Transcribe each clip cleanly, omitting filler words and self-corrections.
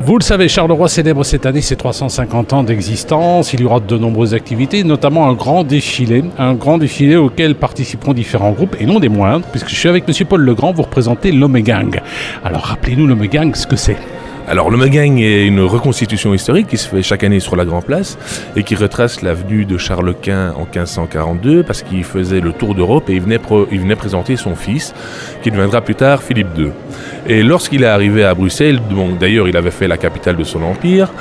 Vous le savez, Charleroi célèbre cette année ses 350 ans d'existence. Il y aura de nombreuses activités, notamment un grand défilé auquel participeront différents groupes, et non des moindres, puisque je suis avec M. Paul Legrand, vous représentez l'Omegang. Alors rappelez-nous l'Omegang, ce que c'est. Alors l'Omegang est une reconstitution historique qui se fait chaque année sur la Grand Place et qui retrace l'avenue de Charles Quint en 1542 parce qu'il faisait le tour d'Europe et il venait présenter son fils qui deviendra plus tard Philippe II. Et lorsqu'il est arrivé à Bruxelles, donc d'ailleurs il avait fait la capitale de son empire,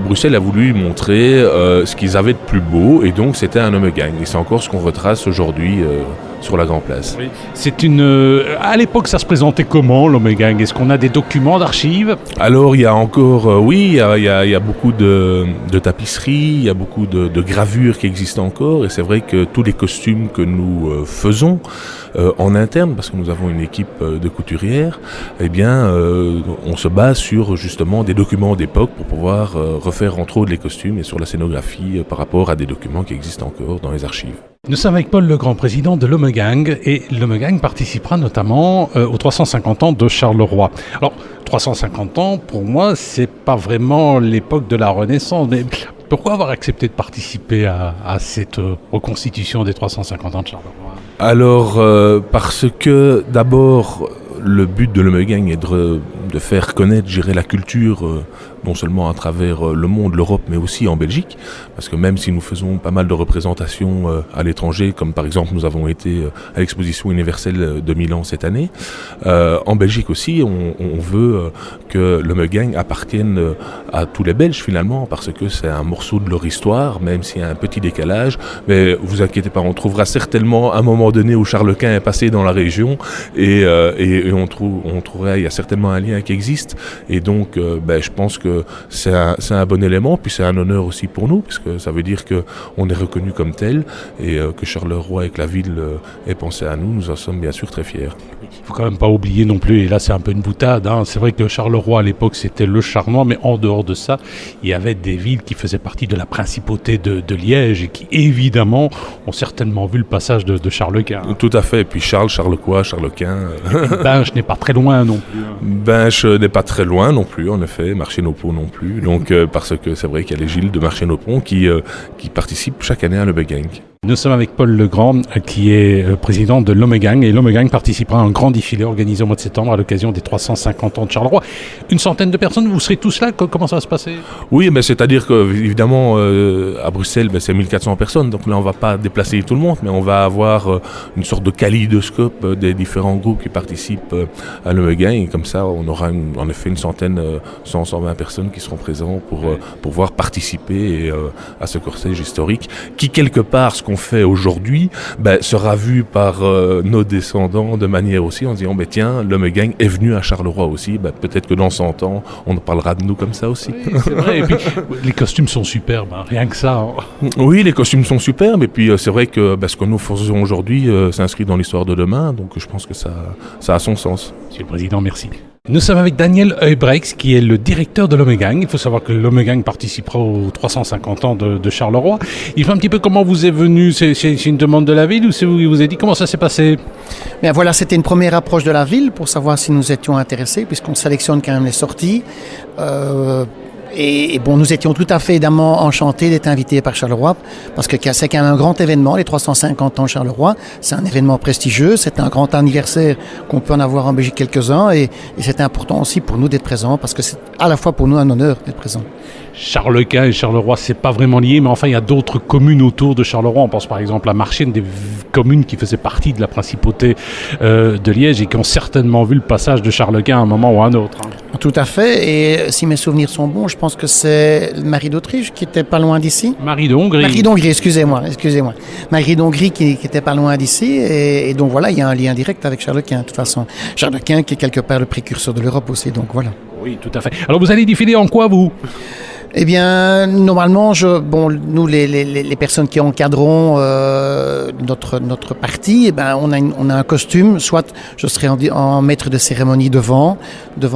Bruxelles a voulu montrer ce qu'ils avaient de plus beau et donc c'était un Omegang. Et c'est encore ce qu'on retrace aujourd'hui sur la Grand Place. Oui. À l'époque, ça se présentait comment, l'Omegang? Est-ce qu'on a des documents d'archives? Alors, il y a encore, il y a beaucoup de tapisseries, il y a beaucoup de gravures qui existent encore, et c'est vrai que tous les costumes que nous faisons en interne, parce que nous avons une équipe de couturières, on se base sur justement des documents d'époque pour pouvoir refaire entre autres les costumes et sur la scénographie par rapport à des documents qui existent encore dans les archives. Nous sommes avec Paul Legrand, président de l'Omegang, et l'Omegang participera notamment aux 350 ans de Charleroi. Alors, 350 ans, pour moi, c'est pas vraiment l'époque de la Renaissance, mais pourquoi avoir accepté de participer à cette reconstitution des 350 ans de Charleroi? Alors, parce que d'abord, le but de l'Omegang est de faire connaître, la culture, non seulement à travers le monde, l'Europe, mais aussi en Belgique, parce que même si nous faisons pas mal de représentations à l'étranger, comme par exemple nous avons été à l'exposition universelle de Milan cette année, en Belgique aussi, on veut que l'Omegang appartienne à tous les Belges finalement, parce que c'est un morceau de leur histoire, même s'il y a un petit décalage, mais vous inquiétez pas, on trouvera certainement un moment donné où Charles Quint est passé dans la région, et on trouverait, il y a certainement un lien qui existe, et donc je pense que c'est un bon élément, puis c'est un honneur aussi pour nous, puisque ça veut dire qu'on est reconnu comme tel, et que Charleroi et que la ville ait pensé à nous en sommes bien sûr très fiers. Il ne faut quand même pas oublier non plus, et là c'est un peu une boutade, c'est vrai que Charleroi à l'époque c'était le Charnois, mais en dehors de ça, il y avait des villes qui faisaient partie de la principauté de Liège, et qui évidemment ont certainement vu le passage de Charles Quint. Tout à fait, et puis Charles Quint. Binche n'est pas très loin non plus. Binche n'est pas très loin non plus, en effet, Marché-nos-Ponts non plus, donc parce que c'est vrai qu'il y a les Gilles de Marché-nos-Ponts qui participent chaque année à l'Omegang. Nous sommes avec Paul Legrand, qui est président de l'Omegang, et l'Omegang participera à un grand défilé organisé au mois de septembre à l'occasion des 350 ans de Charleroi. Une centaine de personnes, vous serez tous là? Comment ça va se passer? Oui, c'est-à-dire que évidemment à Bruxelles, c'est 1400 personnes, donc là on ne va pas déplacer tout le monde, mais on va avoir une sorte de kaléidoscope des différents groupes qui participent à l'Omegang, et comme ça on aura en effet une centaine, 120 personnes qui seront présentes pour pouvoir participer à ce cortège historique, qui quelque part, ce qu'on fait aujourd'hui sera vu par nos descendants de manière aussi en disant tiens, l'Omegang est venu à Charleroi aussi, peut-être que dans 100 ans on parlera de nous comme ça aussi. Oui, c'est vrai. Et puis les costumes sont superbes, rien que ça. Oui, les costumes sont superbes, et puis c'est vrai que ce que nous faisons aujourd'hui s'inscrit dans l'histoire de demain, donc je pense que ça a son sens. Monsieur le Président, merci. Nous sommes avec Daniel Heubrechts, qui est le directeur de l'Omegang. Il faut savoir que l'Omegang participera aux 350 ans de Charleroi. Il fait un petit peu comment vous est venu, c'est une demande de la ville ou c'est vous qui vous avez dit? Comment ça s'est passé? Bien voilà, c'était une première approche de la ville pour savoir si nous étions intéressés, puisqu'on sélectionne quand même les sorties. Nous étions tout à fait évidemment enchantés d'être invités par Charleroi, parce que c'est quand même un grand événement, les 350 ans de Charleroi. C'est un événement prestigieux, c'est un grand anniversaire qu'on peut en avoir en Belgique quelques-uns, et c'est important aussi pour nous d'être présents, parce que c'est à la fois pour nous un honneur d'être présents. Charles Quint et Charleroi, c'est pas vraiment lié, mais enfin il y a d'autres communes autour de Charleroi. On pense par exemple à Marchienne, des communes qui faisaient partie de la principauté de Liège et qui ont certainement vu le passage de Charles Quint à un moment ou à un autre. Tout à fait, et si mes souvenirs sont bons, je pense que c'est Marie d'Autriche qui était pas loin d'ici. Marie d'Hongrie, excusez-moi. Marie d'Hongrie qui était pas loin d'ici, et donc voilà, il y a un lien direct avec Charles Quint de toute façon. Charles Quint qui est quelque part le précurseur de l'Europe aussi, donc voilà. Oui, tout à fait. Alors vous allez défiler en quoi, vous? Eh bien, normalement, nous, les personnes qui encadrons notre partie, on a un costume. Soit je serai en maître de cérémonie devant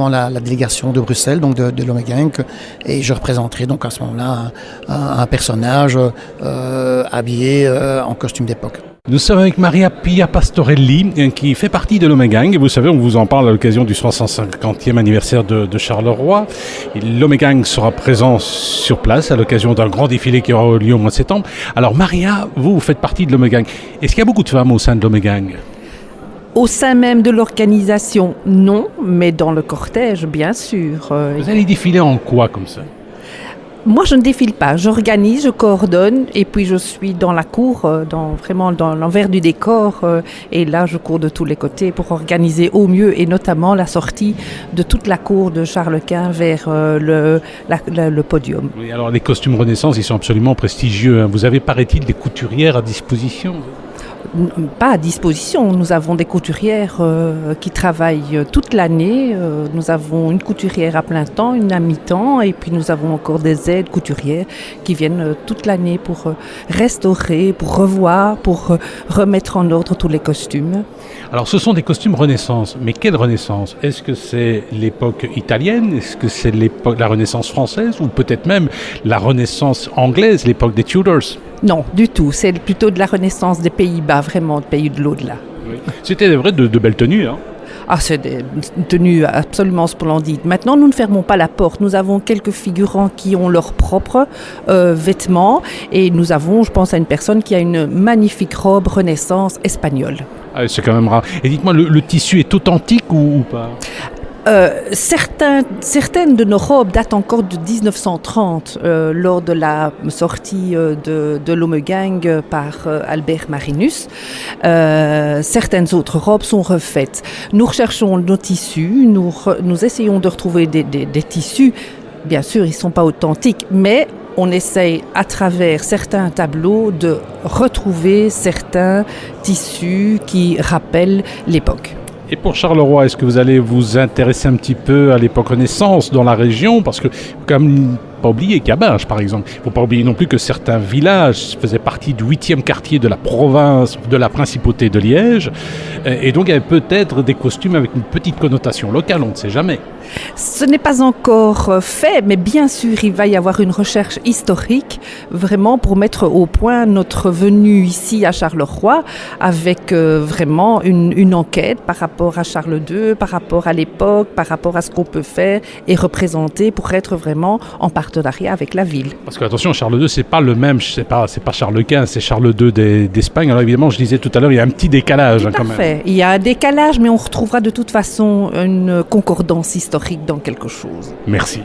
la délégation de Bruxelles, donc de l'Omegang, et je représenterai donc à ce moment-là un personnage habillé en costume d'époque. Nous sommes avec Maria Pia Pastorelli, qui fait partie de l'Omegang. Et vous savez, on vous en parle à l'occasion du 350e anniversaire de Charleroi. L'Omegang sera présent sur place à l'occasion d'un grand défilé qui aura lieu au mois de septembre. Alors Maria, vous faites partie de l'Omegang. Est-ce qu'il y a beaucoup de femmes au sein de l'Omegang ? Au sein même de l'organisation, non, mais dans le cortège, bien sûr. Vous allez défiler en quoi comme ça ? Moi, je ne défile pas. J'organise, je coordonne, et puis je suis dans la cour, vraiment dans l'envers du décor. Et là, je cours de tous les côtés pour organiser au mieux, et notamment la sortie de toute la cour de Charles Quint vers le podium. Oui, alors les costumes Renaissance, ils sont absolument prestigieux. Vous avez, paraît-il, des couturières à disposition ? Pas à disposition. Nous avons des couturières qui travaillent toute l'année. Nous avons une couturière à plein temps, une à mi-temps, et puis nous avons encore des aides couturières qui viennent toute l'année pour restaurer, pour revoir, pour remettre en ordre tous les costumes. Alors ce sont des costumes Renaissance, mais quelle Renaissance ? Est-ce que c'est l'époque italienne ? Est-ce que c'est la Renaissance française ? Ou peut-être même la Renaissance anglaise, l'époque des Tudors ? Non, du tout. C'est plutôt de la Renaissance des Pays-Bas, vraiment, pays de l'au-delà. Oui. C'était vrai de belles tenues, hein ? Ah, c'est des tenues absolument splendides. Maintenant, nous ne fermons pas la porte. Nous avons quelques figurants qui ont leurs propres vêtements. Et nous avons, je pense à une personne qui a une magnifique robe Renaissance espagnole. Ah, c'est quand même rare. Et dites-moi, le tissu est authentique ou pas ? Certaines de nos robes datent encore de 1930, lors de la sortie de l'Omegang par Albert Marinus. Certaines autres robes sont refaites. Nous recherchons nos tissus, nous essayons de retrouver des tissus. Bien sûr, ils ne sont pas authentiques, mais on essaye à travers certains tableaux de retrouver certains tissus qui rappellent l'époque. Et pour Charleroi, est-ce que vous allez vous intéresser un petit peu à l'époque Renaissance dans la région ? Parce que, comme pas oublier Cabange, par exemple. Il ne faut pas oublier non plus que certains villages faisaient partie du 8e quartier de la province, de la principauté de Liège. Et donc, il y avait peut-être des costumes avec une petite connotation locale, on ne sait jamais. Ce n'est pas encore fait, mais bien sûr, il va y avoir une recherche historique, vraiment pour mettre au point notre venue ici à Charleroi, avec vraiment une enquête par rapport à Charles II, par rapport à l'époque, par rapport à ce qu'on peut faire et représenter pour être vraiment en partenariat avec la ville. Parce que attention, Charles II, c'est pas le même, c'est pas Charles Quint, c'est Charles II d'Espagne. Alors évidemment, je disais tout à l'heure, il y a un petit décalage quand même. Parfait. Il y a un décalage, mais on retrouvera de toute façon une concordance historique dans quelque chose. Merci.